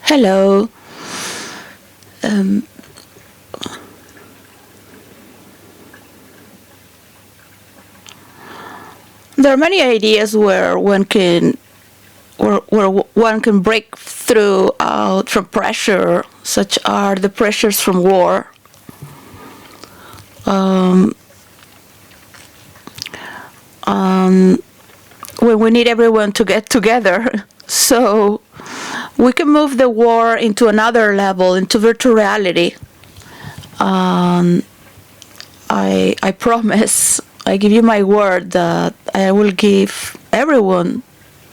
Hello. There are many ideas where one can break through out from pressure, such are the pressures from war. When we need everyone to get together, so we can move the war into another level, into virtual reality. I promise, I give you my word that I will give everyone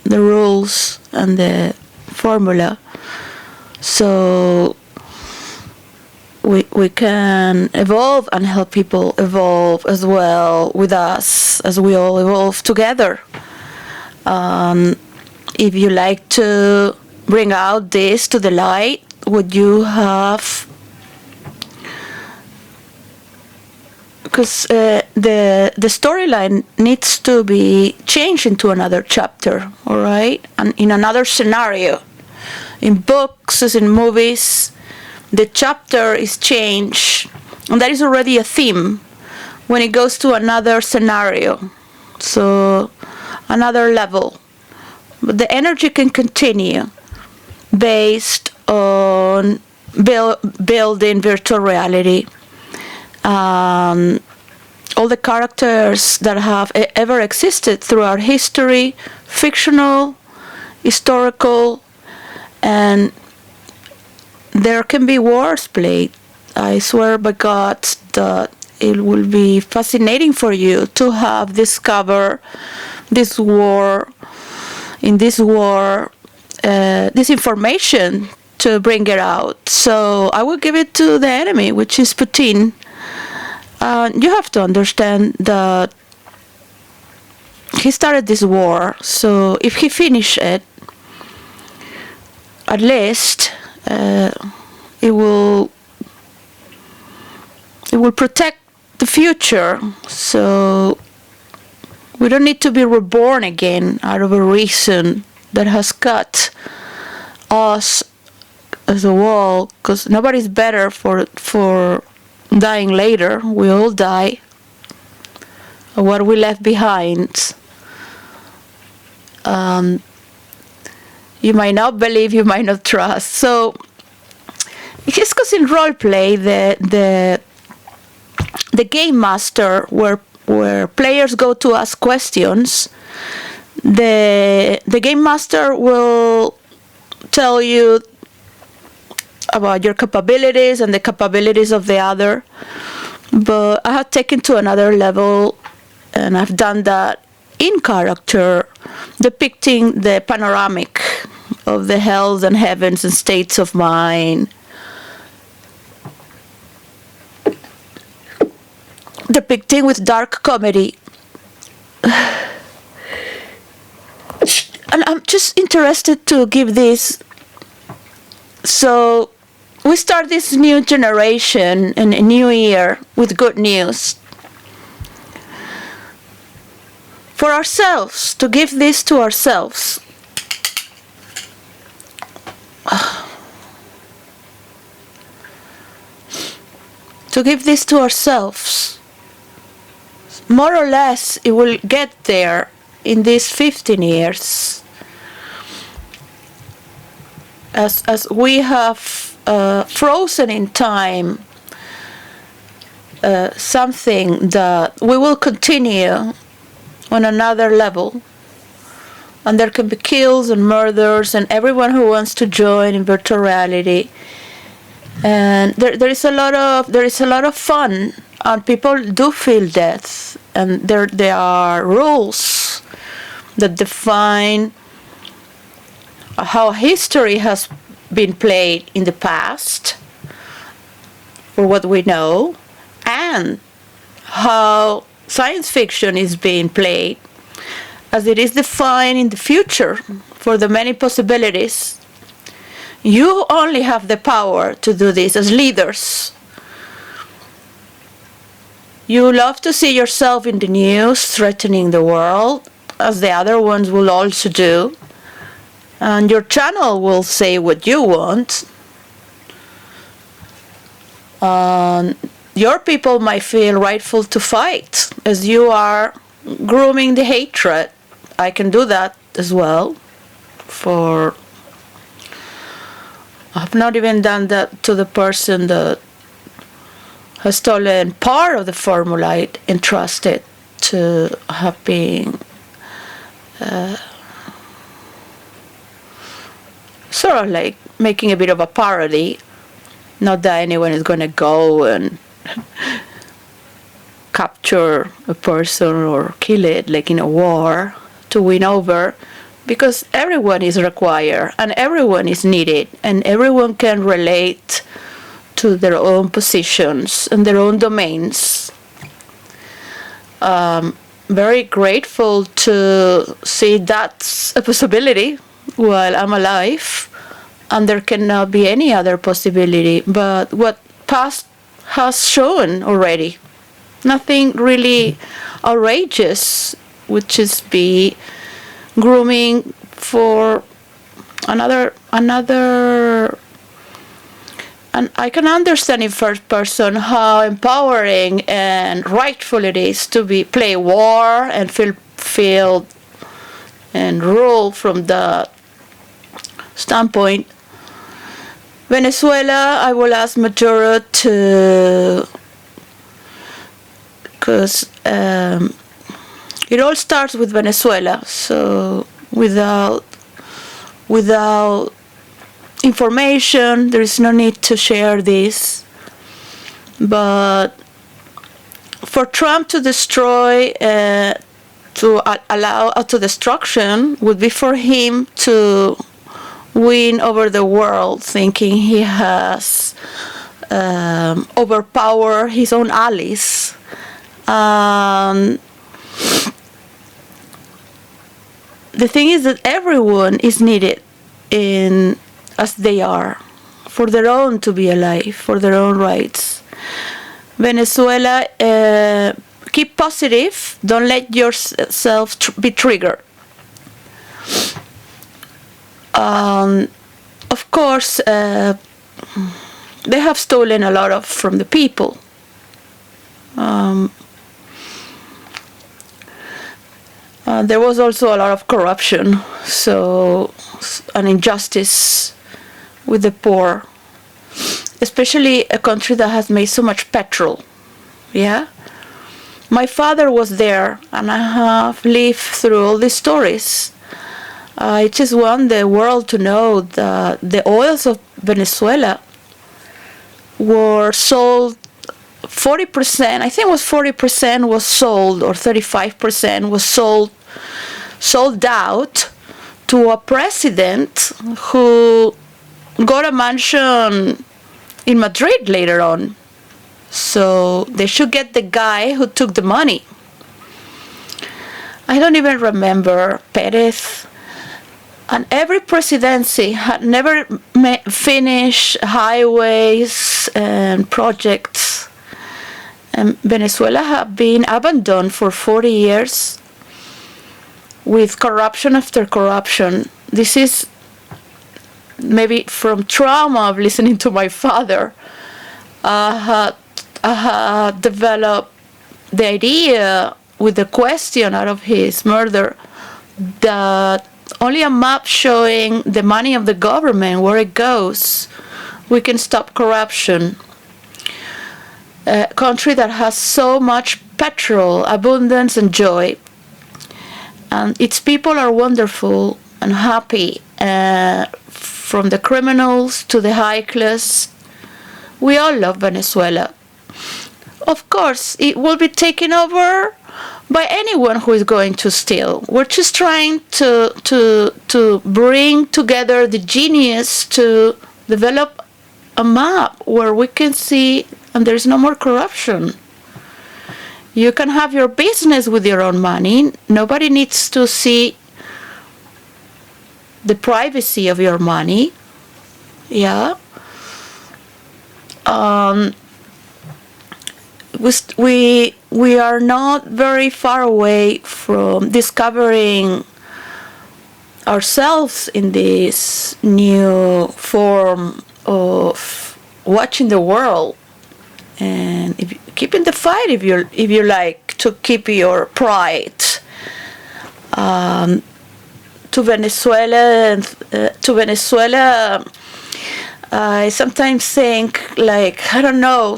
the rules and the formula, so we can evolve and help people evolve as well with us, as we all evolve together. If you like to bring out this to the light, would you have, because the storyline needs to be changed into another chapter, all right, and in another scenario. In books, as in movies, the chapter is changed, and that is already a theme when it goes to another scenario, so another level. But the energy can continue based on building virtual reality. All the characters that have ever existed throughout history, fictional, historical, and there can be wars played. I swear by God that it will be fascinating for you to have discovered this war, this information, to bring it out. So I will give it to the enemy, which is Putin. You have to understand that he started this war, so if he finishes it, at least it will protect the future. So we don't need to be reborn again out of a reason that has cut us as a wall, because nobody's better for dying later. We all die. What we left behind, you might not believe, you might not trust. So it's because in role play, the game master, where players go to ask questions, the game master will tell you about your capabilities and the capabilities of the other. But I have taken to another level, and I've done that in character, depicting the panoramic of the hells and heavens and states of mind, depicting with dark comedy. And I'm just interested to give this. So we start this new generation and a new year with good news for ourselves, to give this to ourselves. To give this to ourselves. More or less, it will get there in these 15 years. As we have frozen in time something that we will continue on another level, and there can be kills and murders and everyone who wants to join in virtual reality, and there is a lot of fun, and people do feel death, and there are rules that define how history has been played in the past, for what we know, and how science fiction is being played as it is defined in the future for the many possibilities. You only have the power to do this as leaders. You love to see yourself in the news threatening the world, as the other ones will also do. And your channel will say what you want. Your people might feel rightful to fight as you are grooming the hatred. I can do that as well. I've not even done that to the person that has stolen part of the formula I entrusted to have been sort of like making a bit of a parody. Not that anyone is going to go and capture a person or kill it like in a war to win over, because everyone is required and everyone is needed and everyone can relate to their own positions and their own domains. Very grateful to see that's a possibility while I'm alive, and there cannot be any other possibility but what past has shown already. Nothing really outrageous, which is be grooming for another. And I can understand in first person how empowering and rightful it is to play war and feel and rule from the standpoint. Venezuela, I will ask Maduro to, because it all starts with Venezuela. So without information, there is no need to share this. But for Trump to destroy, to allow auto-destruction, would be for him to win over the world, thinking he has overpowered his own allies. The thing is that everyone is needed as they are, for their own to be alive, for their own rights. Venezuela, keep positive. Don't let yourself be triggered. Of course, they have stolen a lot from the people. There was also a lot of corruption, so an injustice with the poor, especially a country that has made so much petrol. Yeah, my father was there, and I have lived through all these stories. I just want the world to know that the oils of Venezuela were sold 40%, I think it was 40% was sold, or 35% was sold out to a president who got a mansion in Madrid later on. So they should get the guy who took the money. I don't even remember Perez. And every presidency had never finished highways and projects. And Venezuela had been abandoned for 40 years with corruption after corruption. This is maybe from trauma of listening to my father. I had developed the idea with the question out of his murder that only a map showing the money of the government, where it goes, we can stop corruption. A country that has so much petrol, abundance and joy, and its people are wonderful and happy, from the criminals to the high class. We all love Venezuela. Of course, it will be taken over by anyone who is going to steal. We're just trying to bring together the genius to develop a map where we can see, and there's no more corruption. You can have your business with your own money. Nobody needs to see the privacy of your money. Yeah. we are not very far away from discovering ourselves in this new form of watching the world, and if keeping the fight, if you like to keep your pride. To Venezuela, I sometimes think, like, I don't know,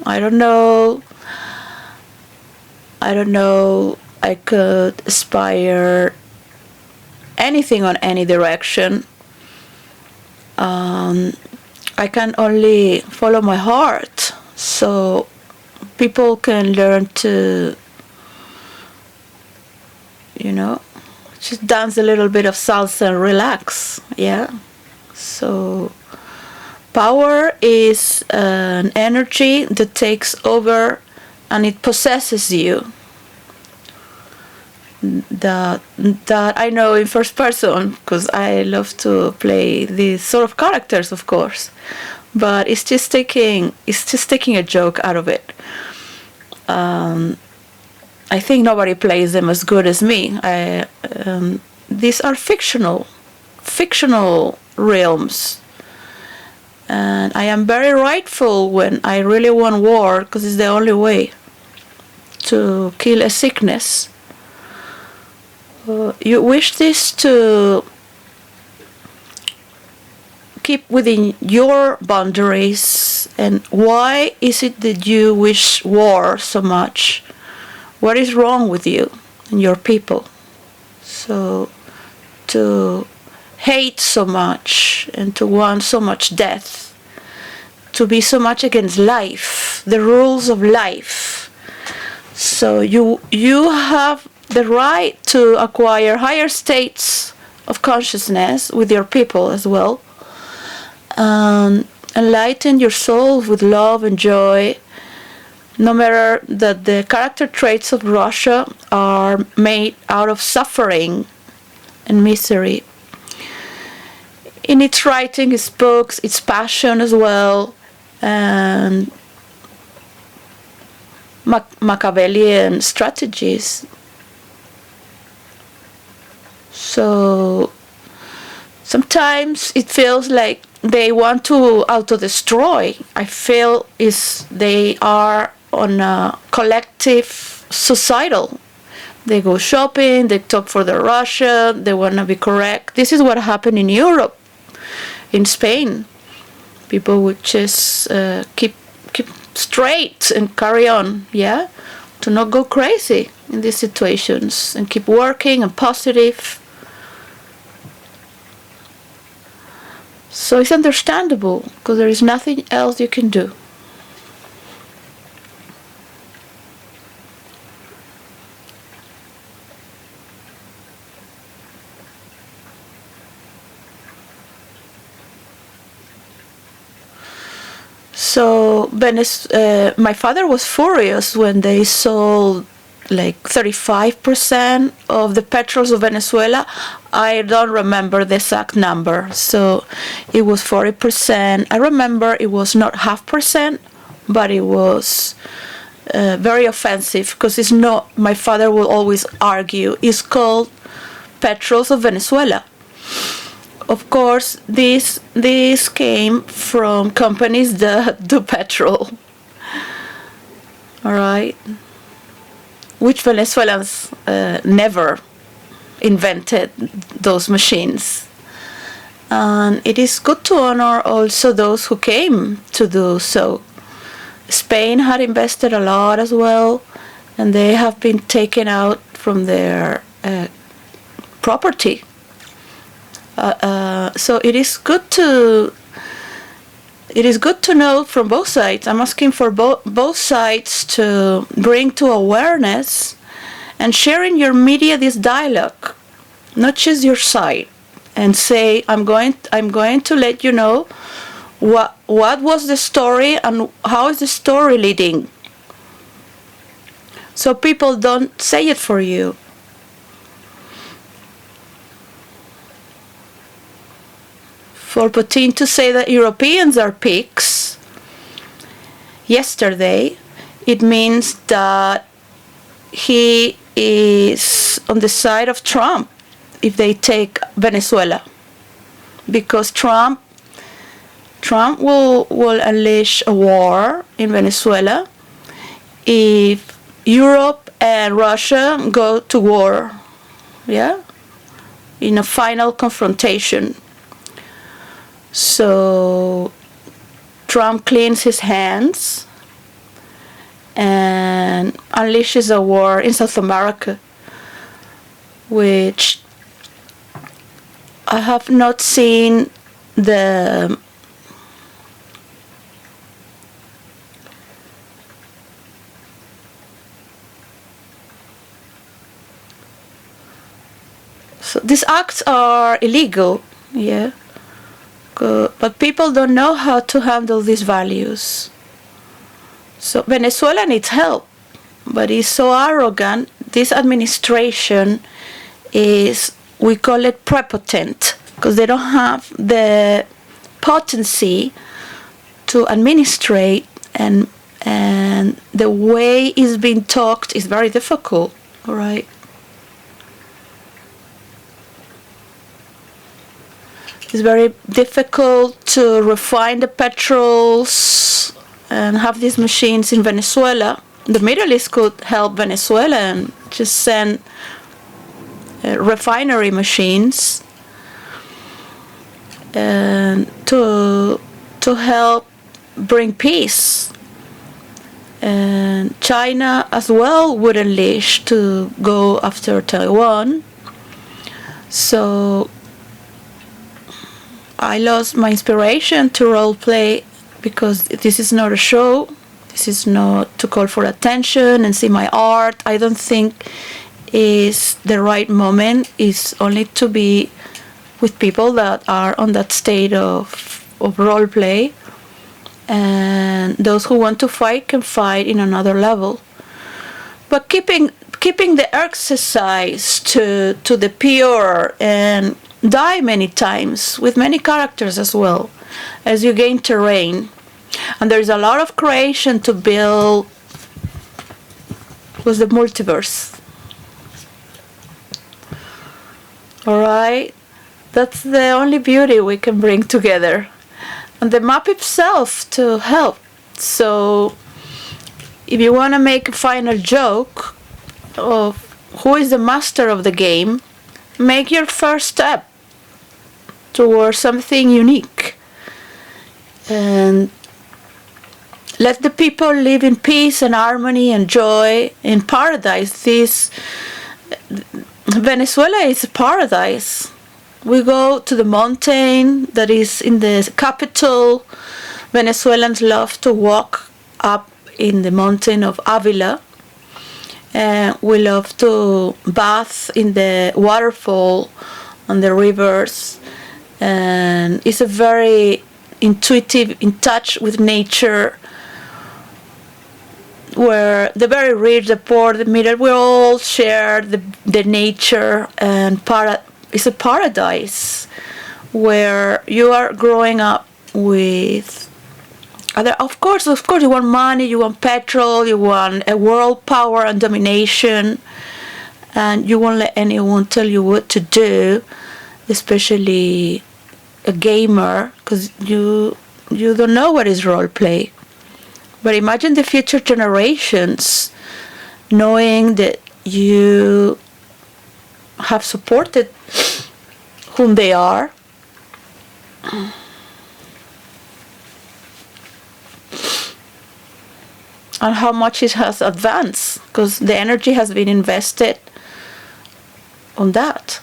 I don't know. I could aspire anything on any direction. I can only follow my heart, so people can learn to, just dance a little bit of salsa and relax. Yeah. So power is an energy that takes over and it possesses you. That I know in first person, because I love to play these sort of characters, of course. But it's just taking a joke out of it. I think nobody plays them as good as me. These are fictional realms, and I am very rightful when I really want war, because it's the only way to kill a sickness. You wish this to keep within your boundaries, and why is it that you wish war so much? What is wrong with you and your people? So to hate so much and to want so much death, to be so much against life, the rules of life. So you have the right to acquire higher states of consciousness with your people as well. Enlighten your soul with love and joy, no matter that the character traits of Russia are made out of suffering and misery. In its writing, its books, its passion as well, and Machiavellian strategies. So sometimes it feels like they want to auto-destroy. I feel they are on a collective societal. They go shopping, they talk for the Russia, they want to be correct. This is what happened in Europe, in Spain. People would just keep straight and carry on, yeah? To not go crazy in these situations and keep working and positive. So it's understandable, because there is nothing else you can do. So my father was furious when they sold like 35% of the petrols of Venezuela. I don't remember the exact number, so it was 40%. I remember it was not 0.5%, but it was very offensive, because it's not. My father will always argue it's called petrols of Venezuela. Of course, this came from companies that do petrol. All right. Which Venezuelans never invented those machines. And it is good to honor also those who came to do so. Spain had invested a lot as well, and they have been taken out from their property. So it is good to know from both sides. I'm asking for both sides to bring to awareness and share in your media this dialogue, not just your side, and say, I'm going to let you know what was the story and how is the story leading. So people don't say it for you. For Putin to say that Europeans are pigs yesterday it means that he is on the side of Trump if they take Venezuela, because Trump will unleash a war in Venezuela if Europe and Russia go to war, yeah, in a final confrontation. So Trump cleans his hands and unleashes a war in South America, which I have not seen the so these acts are illegal, yeah, but people don't know how to handle these values. So Venezuela needs help, but it's so arrogant. This administration is, we call it prepotent, because they don't have the potency to administrate, and the way it's being talked is very difficult, all right? It's very difficult to refine the petrols and have these machines in Venezuela. The Middle East could help Venezuela and just send refinery machines and to help bring peace. And China as well would unleash to go after Taiwan. So I lost my inspiration to role play, because this is not a show. This is not to call for attention and see my art. I don't think is the right moment. It's only to be with people that are on that state of role play, and those who want to fight can fight in another level. But keeping the exercise to the pure, and die many times with many characters as well as you gain terrain. And there's a lot of creation to build with the multiverse. Alright? That's the only beauty we can bring together. And the map itself to help. So if you want to make a final joke of who is the master of the game, make your first step towards something unique. And let the people live in peace and harmony and joy in paradise. Venezuela is a paradise. We go to the mountain that is in the capital. Venezuelans love to walk up in the mountain of Avila. And we love to bath in the waterfall on the rivers. And it's a very intuitive, in touch with nature, where the very rich, the poor, the middle, we all share the nature, and it's a paradise where you are growing up with other. Of course, you want money, you want petrol, you want a world power and domination, and you won't let anyone tell you what to do, especially a gamer, because you don't know what is role play. But imagine the future generations knowing that you have supported whom they are, and how much it has advanced, because the energy has been invested on that.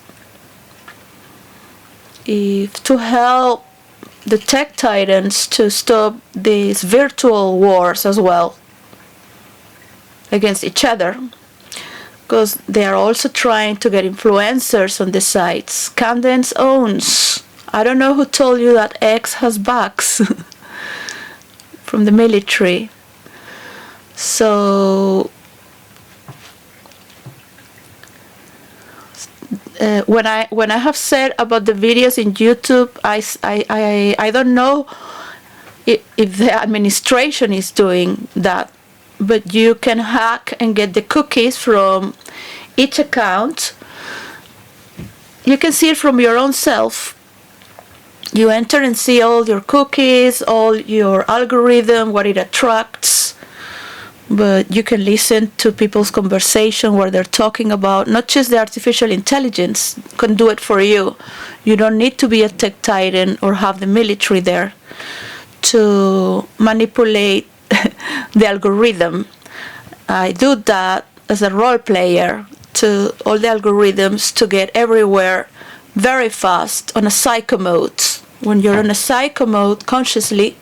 If to help the tech titans to stop these virtual wars as well against each other, because they are also trying to get influencers on the sites. Candence owns. I don't know who told you that X has backs from the military. So when I have said about the videos in YouTube, I don't know if the administration is doing that, but you can hack and get the cookies from each account. You can see it from your own self. You enter and see all your cookies, all your algorithm, what it attracts. But you can listen to people's conversation where they're talking about, not just the artificial intelligence can do it for you. You don't need to be a tech titan or have the military there to manipulate the algorithm. I do that as a role player to all the algorithms to get everywhere very fast on a psycho mode. When you're in a psycho mode consciously,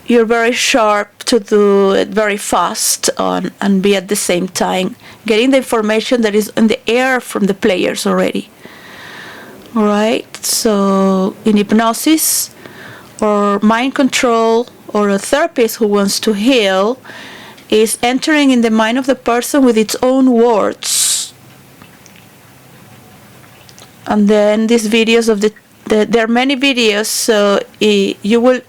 you're very sharp to do it very fast and be at the same time getting the information that is in the air from the players already. All right, so in hypnosis or mind control or a therapist who wants to heal is entering in the mind of the person with its own words. And then these videos of there are many videos, so you will,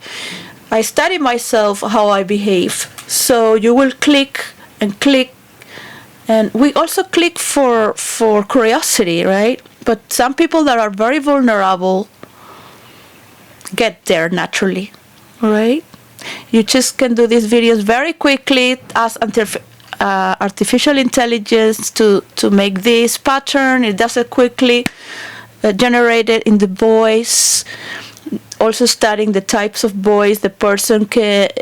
I study myself how I behave. So you will click and click, and we also click for curiosity, right? But some people that are very vulnerable get there naturally, right? You just can do these videos very quickly, ask artificial intelligence to make this pattern. It does it quickly, generated in the voice. Also studying the types of voice the person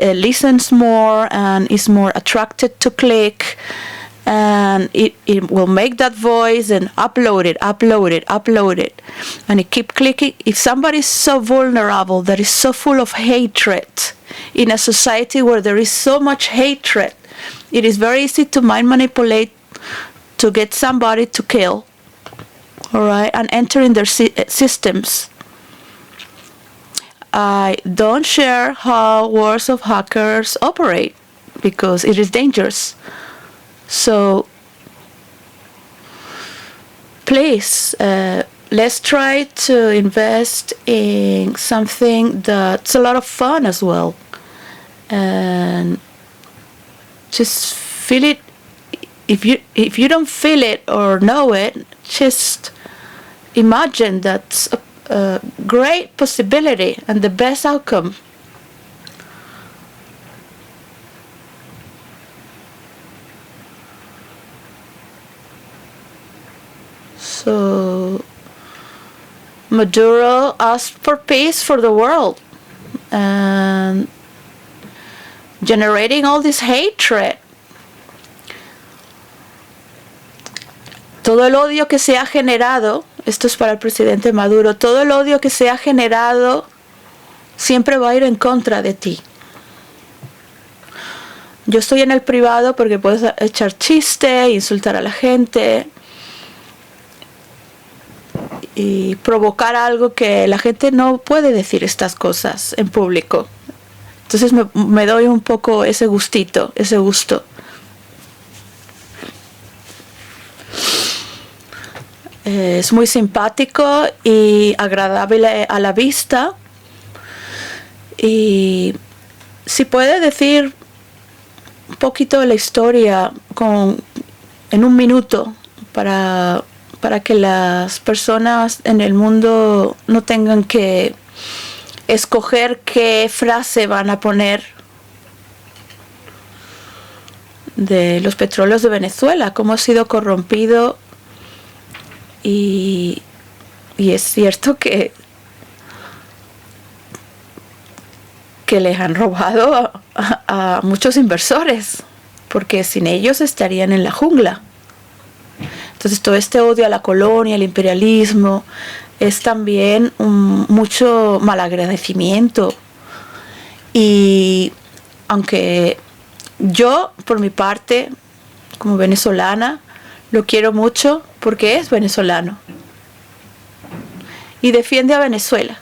listens more and is more attracted to click, and it will make that voice and upload it, and it keep clicking. If somebody is so vulnerable, that is so full of hatred, in a society where there is so much hatred, it is very easy to mind manipulate to get somebody to kill, all right, and enter in their systems. I don't share how wars of hackers operate because it is dangerous. So please, let's try to invest in something that's a lot of fun as well. And just feel it. If you don't feel it or know it, just imagine that's a great possibility and the best outcome. So Maduro asked for peace for the world, and generating all this hatred. Todo el odio que se ha generado, esto es para el presidente Maduro, todo el odio que se ha generado siempre va a ir en contra de ti. Yo estoy en el privado porque puedes echar chiste, insultar a la gente y provocar algo que la gente no puede decir estas cosas en público. Entonces me doy un poco ese gustito, ese gusto. Es muy simpático y agradable a la vista. Y si puede decir un poquito de la historia en un minuto para que las personas en el mundo no tengan que escoger qué frase van a poner de los petróleos de Venezuela, cómo ha sido corrompido, y es cierto que les han robado a muchos inversores, porque sin ellos estarían en la jungla. Entonces todo este odio a la colonia, al imperialismo, es también mucho malagradecimiento. Y aunque yo, por mi parte, como venezolana, lo quiero mucho porque es venezolano y defiende a Venezuela.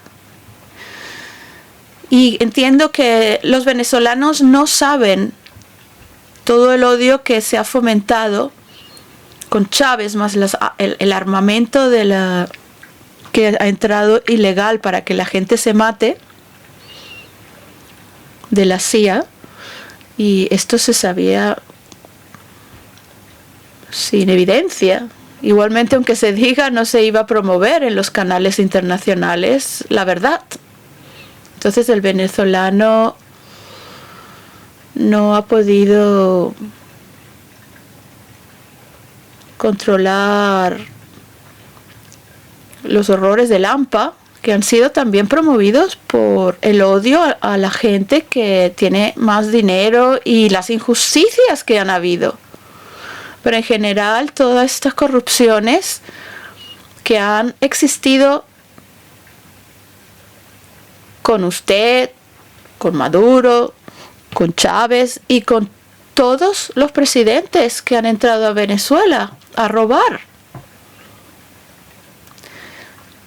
Y entiendo que los venezolanos no saben todo el odio que se ha fomentado con Chávez, más el armamento que ha entrado ilegal para que la gente se mate, de la CIA, Y esto se sabía sin evidencia. Igualmente, aunque se diga, no se iba a promover en los canales internacionales la verdad. Entonces el venezolano no ha podido controlar los horrores del AMPA, que han sido también promovidos por el odio a la gente que tiene más dinero y las injusticias que han habido. Pero en general, todas estas corrupciones que han existido con usted, con Maduro, con Chávez y con todos los presidentes que han entrado a Venezuela a robar.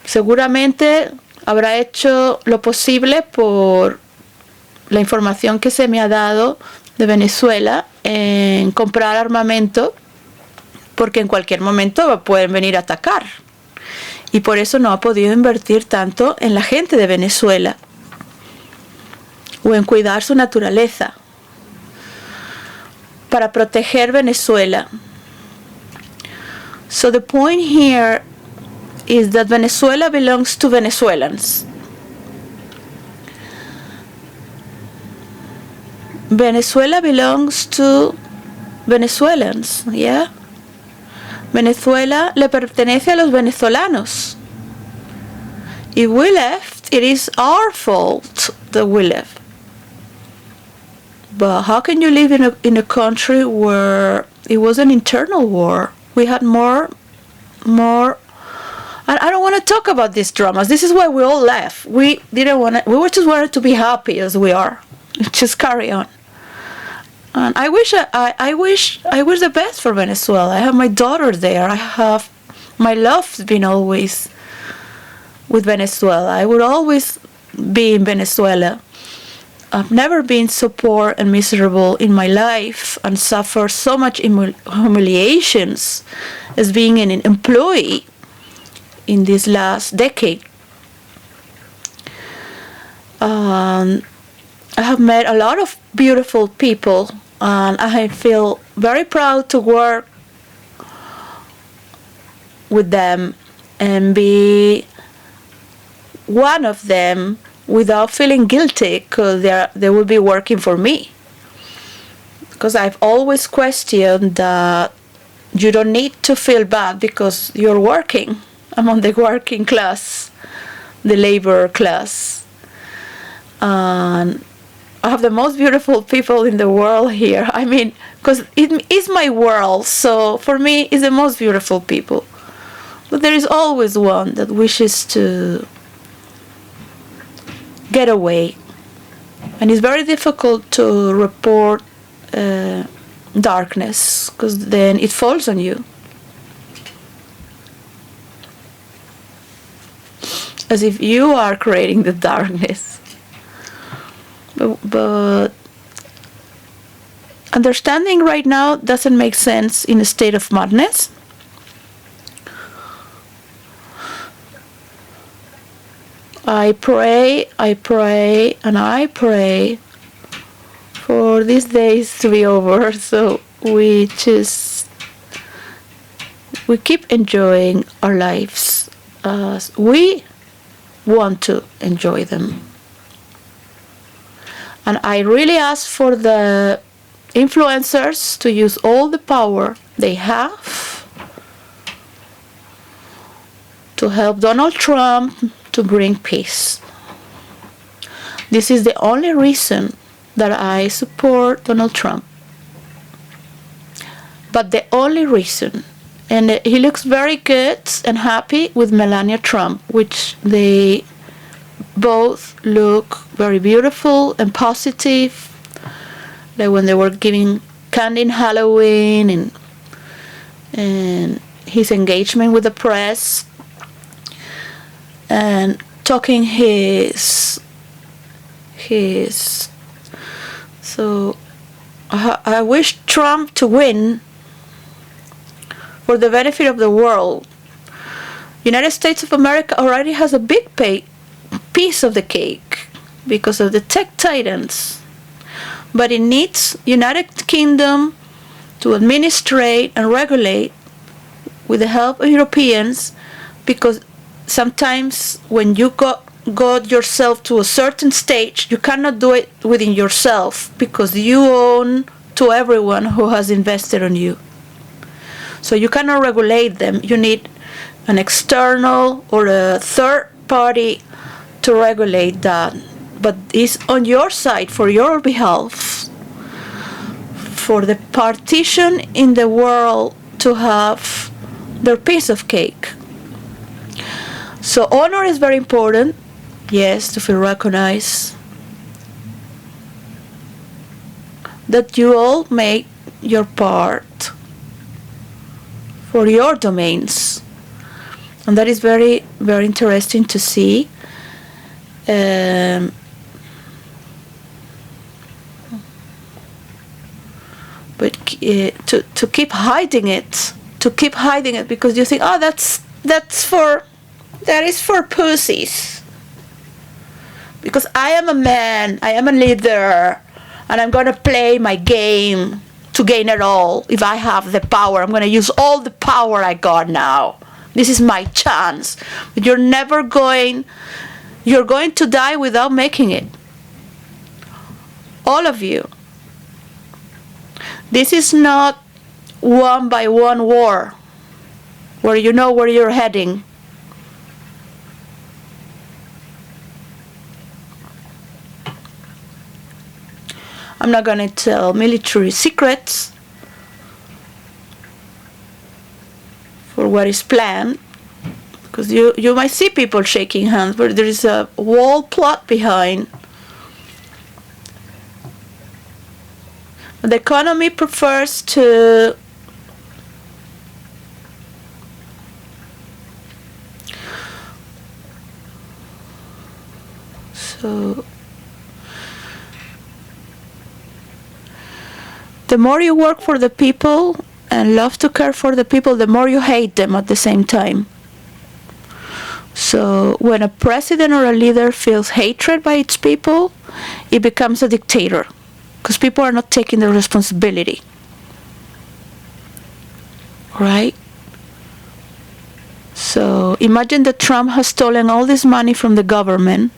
Seguramente habrá hecho lo posible por la información que se me ha dado de Venezuela en comprar armamento, porque en cualquier momento pueden venir a atacar. Y por eso no ha podido invertir tanto en la gente de Venezuela o en cuidar su naturaleza para proteger Venezuela. So the point here is that Venezuela belongs to Venezuelans. Venezuela belongs to Venezuelans, yeah? Venezuela le pertenece a los venezolanos. If we left, it is our fault that we left. But how can you live in a country where it was an internal war? We had more. I don't want to talk about these dramas. This is why we all left. We didn't want to. We just wanted to be happy as we are. Just carry on. And I wish the best for Venezuela. I have my daughter there. I have my love's been always with Venezuela. I would always be in Venezuela. I've never been so poor and miserable in my life and suffered so much humiliations as being an employee in this last decade. I have met a lot of beautiful people, and I feel very proud to work with them and be one of them without feeling guilty, because they will be working for me. Because I've always questioned that you don't need to feel bad because you're working among the working class, the labor class. And I have the most beautiful people in the world here. I mean, because it is my world, so for me, it's the most beautiful people. But there is always one that wishes to get away. And it's very difficult to report darkness, because then it falls on you. As if you are creating the darkness. But understanding right now doesn't make sense in a state of madness. I pray, and I pray for these days to be over, so we keep enjoying our lives as we want to enjoy them. And I really ask for the influencers to use all the power they have to help Donald Trump to bring peace. This is the only reason that I support Donald Trump. But the only reason. And he looks very good and happy with Melania Trump, which they both look very beautiful and positive. Like when they were giving candy in Halloween, and his engagement with the press, and talking his so I wish Trump to win for the benefit of the world. United States of America already has a big piece of the cake because of the tech titans. But it needs United Kingdom to administrate and regulate with the help of Europeans, because sometimes when you got yourself to a certain stage, you cannot do it within yourself because you own to everyone who has invested on you. So you cannot regulate them. You need an external or a third party to regulate that. But it's on your side, for your behalf, for the partition in the world to have their piece of cake. So honor is very important, yes, to feel recognized. That you all make your part for your domains. And that is very, very interesting to see. But to keep hiding it, because you think, oh, that is for pussies. Because I am a man, I am a leader, and I'm going to play my game to gain it all. If I have the power, I'm going to use all the power I got now. This is my chance. But you're going to die without making it. All of you. This is not one by one war where you know where you're heading. I'm not going to tell military secrets for what is planned, because you might see people shaking hands, but there is a whole plot behind. The economy prefers to the more you work for the people and love to care for the people, the more you hate them at the same time. So when a president or a leader feels hatred by its people, it becomes a dictator, because people are not taking the responsibility. Right? So imagine that Trump has stolen all this money from the government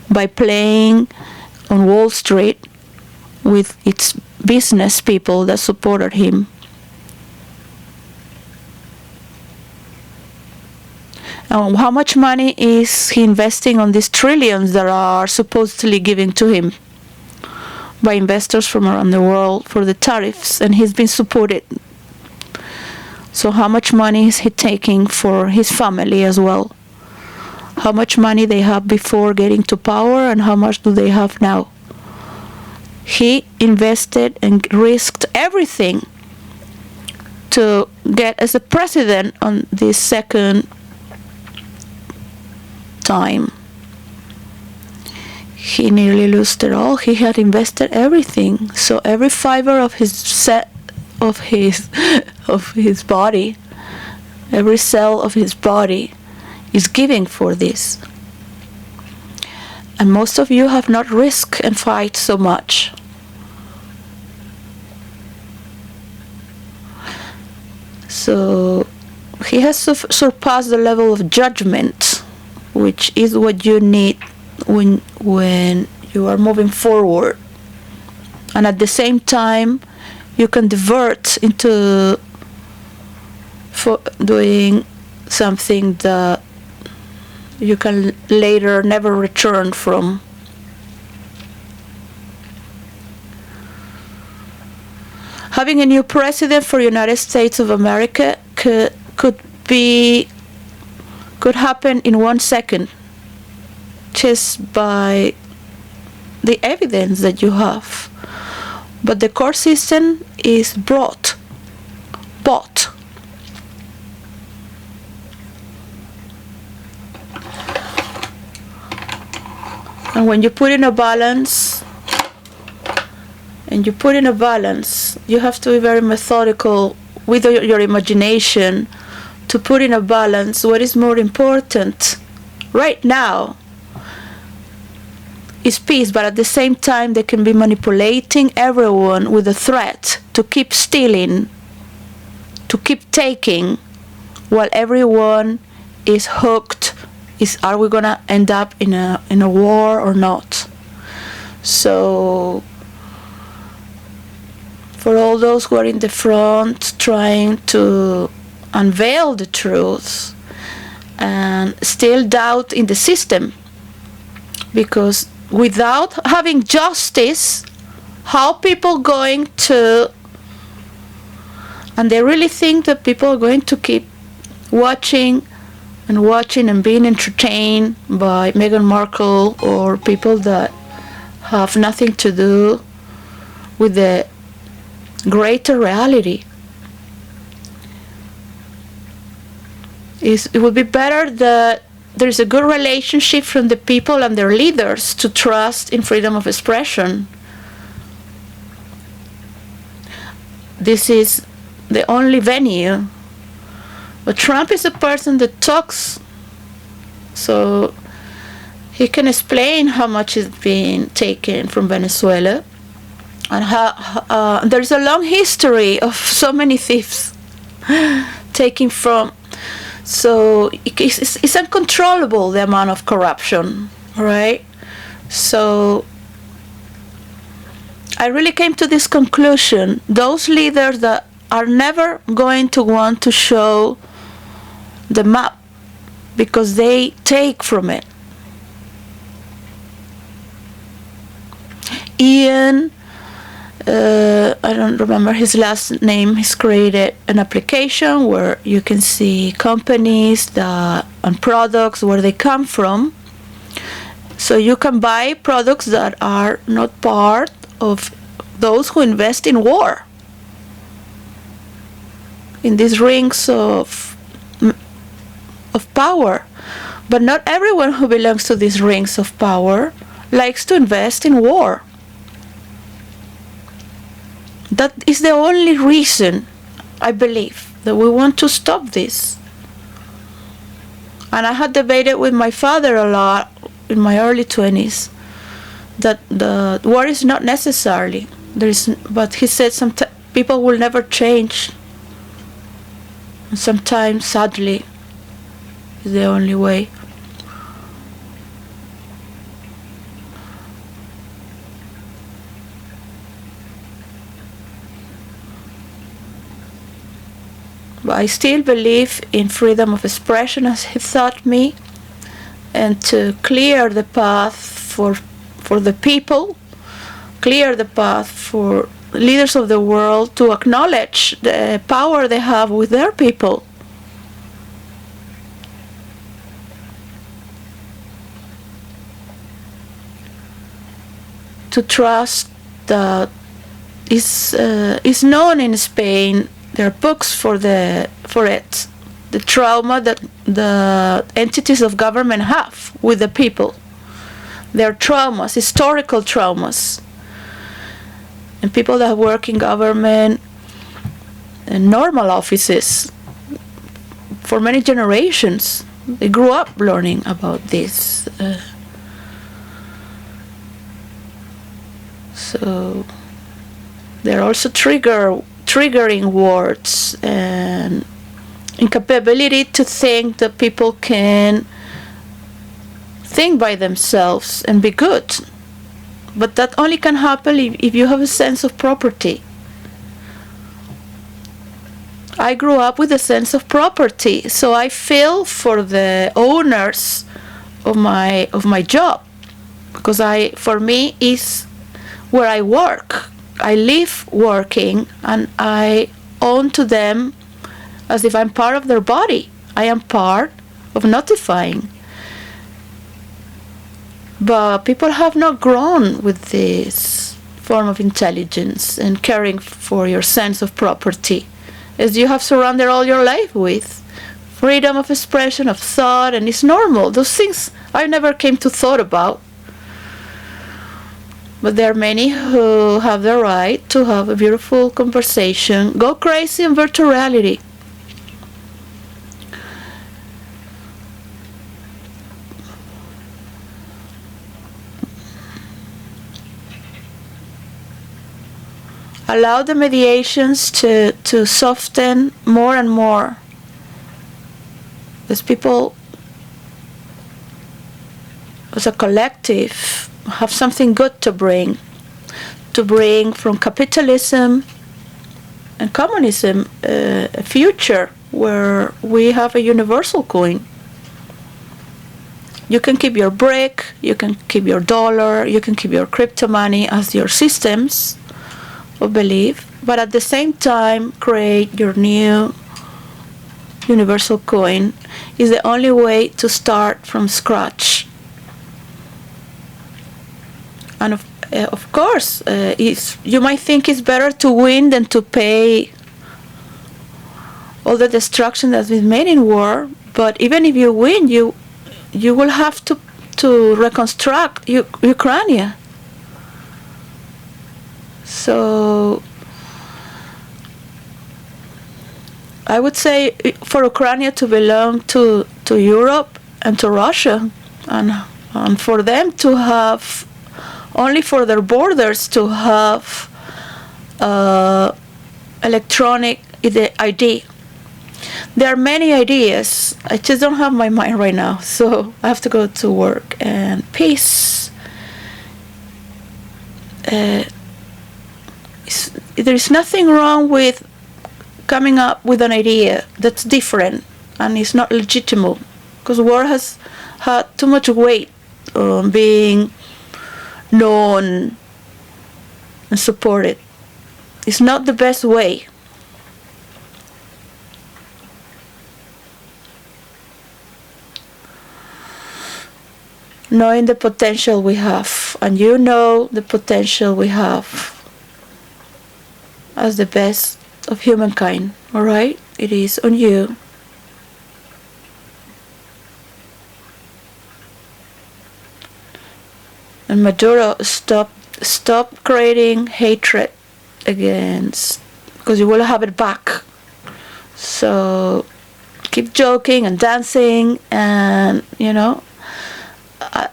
by playing on Wall Street with its business people that supported him. And how much money is he investing on these trillions that are supposedly given to him by investors from around the world for the tariffs, and he's been supported? So how much money is he taking for his family as well? How much money they have before getting to power, and how much do they have now? He invested and risked everything to get as a president on this second time. He nearly lost it all. He had invested everything. So every fiber of his body, every cell of his body is giving for this. And most of you have not risked and fight so much. So he has surpassed the level of judgment, which is what you need when you are moving forward. And at the same time, you can divert into doing something that you can later never return from. Having a new president for United States of America could happen in 1 second, just by the evidence that you have. But the court system is bought. And when you put in a balance, you have to be very methodical with your imagination to put in a balance what is more important right now. is peace, but at the same time they can be manipulating everyone with a threat to keep stealing, to keep taking, while everyone is hooked. Are we gonna end up in a war or not? So for all those who are in the front trying to unveil the truth and still doubt in the system, because without having justice, how people going to, and they really think that people are going to keep watching and being entertained by Meghan Markle or people that have nothing to do with the greater reality. It would be better that there is a good relationship from the people and their leaders to trust in freedom of expression. This is the only venue. But Trump is a person that talks, so he can explain how much is being taken from Venezuela, and how there's a long history of so many thieves taking from. So it's uncontrollable, the amount of corruption, right? So I really came to this conclusion: those leaders that are never going to want to show the map because they take from it. Ian, I don't remember his last name, he's created an application where you can see companies and products, where they come from. So you can buy products that are not part of those who invest in war, in these rings of power. But not everyone who belongs to these rings of power likes to invest in war. That is the only reason, I believe, that we want to stop this. And I had debated with my father a lot in my early 20s that the war is not necessary. But he said people will never change. And sometimes, sadly, is the only way. But I still believe in freedom of expression, as he taught me, and to clear the path for the people, clear the path for leaders of the world to acknowledge the power they have with their people. To trust that is known in Spain. There are books for it. The trauma that the entities of government have with the people. Their traumas, historical traumas. And people that work in government and normal offices for many generations, they grew up learning about this. So there are also triggering words and incapability to think that people can think by themselves and be good. But that only can happen if you have a sense of property. I grew up with a sense of property, so I feel for the owners of my job, because for me is where I work. I live working, and I own to them as if I'm part of their body. I am part of notifying. But people have not grown with this form of intelligence and caring for your sense of property, as you have surrounded all your life with. Freedom of expression, of thought, and it's normal. Those things I never came to thought about. But there are many who have the right to have a beautiful conversation, go crazy in virtual reality. allow the mediations to soften more and more. As people, as a collective, have something good to bring from capitalism and communism, a future where we have a universal coin. You can keep your brick, you can keep your dollar, you can keep your crypto money as your systems of belief, but at the same time create your new universal coin is the only way to start from scratch. And of course, you might think it's better to win than to pay all the destruction that's been made in war, but even if you win, you will have to reconstruct Ukraine. So I would say for Ukraine to belong to Europe and to Russia, and for them to have, only for their borders to have electronic ID. There are many ideas. I just don't have my mind right now, so I have to go to work. And peace. There's nothing wrong with coming up with an idea that's different and it's not legitimate, because war has had too much weight on being known and supported. It's not the best way. Knowing the potential we have, and you know the potential we have as the best of humankind, all right? It is on you. And Maduro, stop creating hatred against, because you will have it back. So keep joking and dancing, and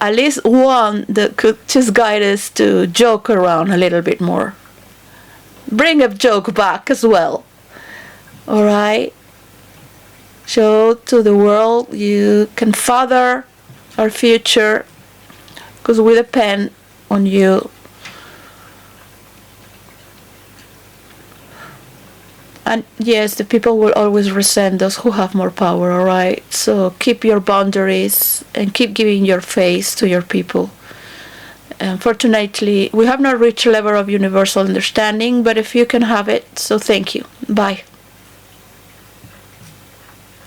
at least one that could just guide us to joke around a little bit more. Bring a joke back as well. All right? Show to the world you can father our future, because we depend on you. And yes, the people will always resent those who have more power, all right? So keep your boundaries and keep giving your face to your people. Unfortunately, we have not reached a level of universal understanding, but if you can have it, so thank you. Bye.